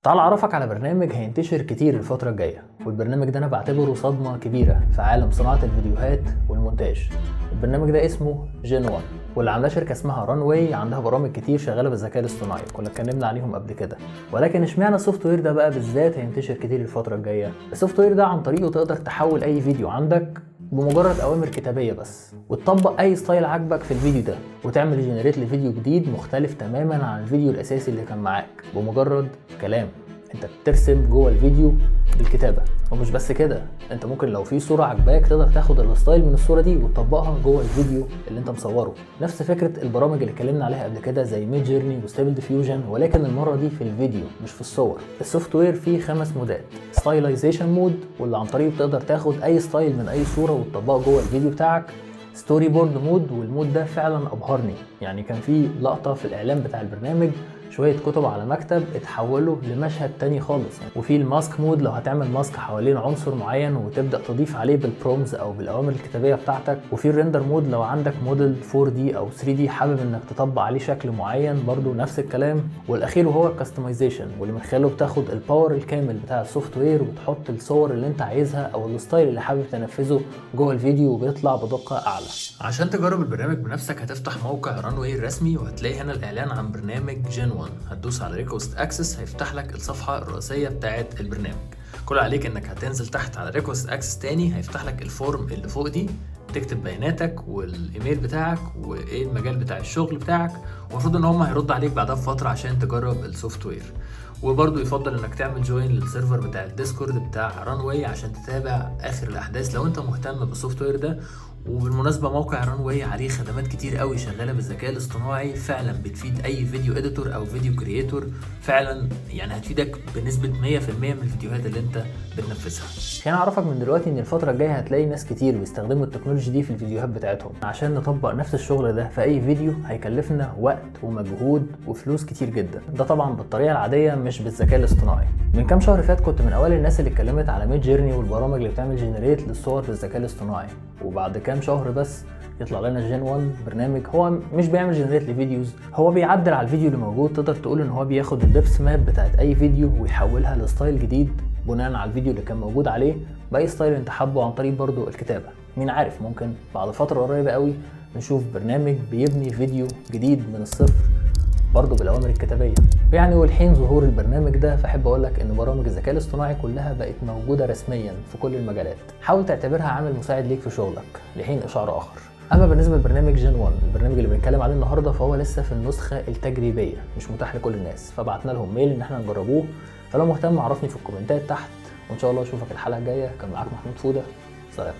تعال اعرفك على برنامج هينتشر كتير الفترة الجاية، والبرنامج ده انا بعتبره صدمة كبيرة في عالم صناعة الفيديوهات والمونتاج. البرنامج ده اسمه جين 1، واللي عاملاه شركة اسمها رانواي، عندها برامج كتير شغالة بالذكاء الاصطناعي كنا اتكلمنا عليهم قبل كده. ولكن اشمعنى السوفت وير ده بقى بالذات هينتشر كتير الفترة الجاية؟ السوفت وير ده عن طريقه تقدر تحول اي فيديو عندك بمجرد اوامر كتابيه بس، وتطبق اي ستايل عاجبك في الفيديو ده، وتعمل جنريت لفيديو جديد مختلف تماما عن الفيديو الاساسي اللي كان معاك بمجرد كلام. انت بترسم جوه الفيديو بالكتابه. ومش بس كده، انت ممكن لو في صوره عجباك تقدر تاخد الستايل من الصوره دي وتطبقها جوه الفيديو اللي انت مصوره. نفس فكره البرامج اللي اتكلمنا عليها قبل كده زي ميد جيرني وستيبل ديفيوجن، ولكن المره دي في الفيديو مش في الصور. السوفت وير فيه 5 مودات: ستايلايزيشن مود، واللي عن طريقه تقدر تاخد اي ستايل من اي صوره وتطبقه جوه الفيديو بتاعك. ستوري بورد مود، والمود ده فعلا ابهرني، يعني كان في لقطه في الاعلان بتاع البرنامج شويه كتب على مكتب اتحولوا لمشهد تاني خالص يعني. وفي الماسك مود، لو هتعمل ماسك حوالين عنصر معين وتبدا تضيف عليه بالبرومز او بالاوامر الكتابيه بتاعتك. وفي الريندر مود، لو عندك موديل 4 دي او 3 دي حابب انك تطبق عليه شكل معين، برضو نفس الكلام. والاخير وهو الكاستمايزيشن، واللي من خلاله بتاخد الباور الكامل بتاع السوفت وير وتحط الصور اللي انت عايزها او الستايل اللي حابب تنفذه جوه الفيديو، وبيطلع بدقه اعلى. عشان تجرب البرنامج بنفسك هتفتح موقع رانواي الرسمي، وهتلاقي هنا الاعلان عن برنامج جين 1. هتدوس على ريكوست اكسس، هيفتح لك الصفحه الرئيسيه بتاعه البرنامج. كل عليك انك هتنزل تحت على ريكوست اكسس تاني، هيفتح لك الفورم اللي فوق دي، تكتب بياناتك والايميل بتاعك وايه المجال بتاع الشغل بتاعك، ومفروض ان هم هيرد عليك بعدها بفتره عشان تجرب السوفت وير. وبرضه يفضل انك تعمل جوين للسيرفر بتاع الديسكورد بتاع رانواي عشان تتابع اخر الاحداث لو انت مهتم بالسوفت وير ده. وبالمناسبه موقع رانواي عليه خدمات كتير قوي شغاله بالذكاء الاصطناعي، فعلا بتفيد اي فيديو اديتور او فيديو كرييتور، فعلا يعني هتفيدك بنسبه 100% من الفيديوهات اللي انت بتنفذها. خليني اعرفك من دلوقتي ان الفتره الجايه هتلاقي ناس كتير بيستخدموا التكنولوجيا دي في الفيديوهات بتاعتهم. عشان نطبق نفس الشغل ده في اي فيديو هيكلفنا وقت ومجهود وفلوس كتير جدا، ده طبعا بالطريقه العاديه مش بالذكاء الاصطناعي. من كام شهر فات كنت من اوائل الناس اللي اتكلمت على ميد جيرني والبرامج اللي بتعمل جنريت للصور بالذكاء الاصطناعي، وبعد كام شهر بس يطلع لنا جين 1 برنامج هو مش بيعمل جنريت لفيديوز، هو بيعدل على الفيديو اللي موجود. تقدر تقول ان هو بياخد الدبس ماب بتاعت اي فيديو ويحولها لستايل جديد بناء على الفيديو اللي كان موجود عليه باي ستايل انت حابه، عن طريق برضو الكتابه. مين عارف، ممكن بعد فتره قريبه قوي نشوف برنامج بيبني فيديو جديد من الصفر برضه بالاوامر الكتابيه يعني. والحين ظهور البرنامج ده، فاحب اقول لك ان برامج الذكاء الاصطناعي كلها بقت موجوده رسميا في كل المجالات. حاول تعتبرها عامل مساعد ليك في شغلك لحين اشعار اخر. اما بالنسبه لبرنامج جين 1، البرنامج اللي بنتكلم عليه النهارده، فهو لسه في النسخه التجريبيه، مش متاح لكل الناس، فبعتنا لهم ميل ان احنا نجربوه. فلو مهتم عرفني في الكومنتات تحت، وان شاء الله اشوفك الحلقه الجايه. كان معاك محمود فوده، سلام.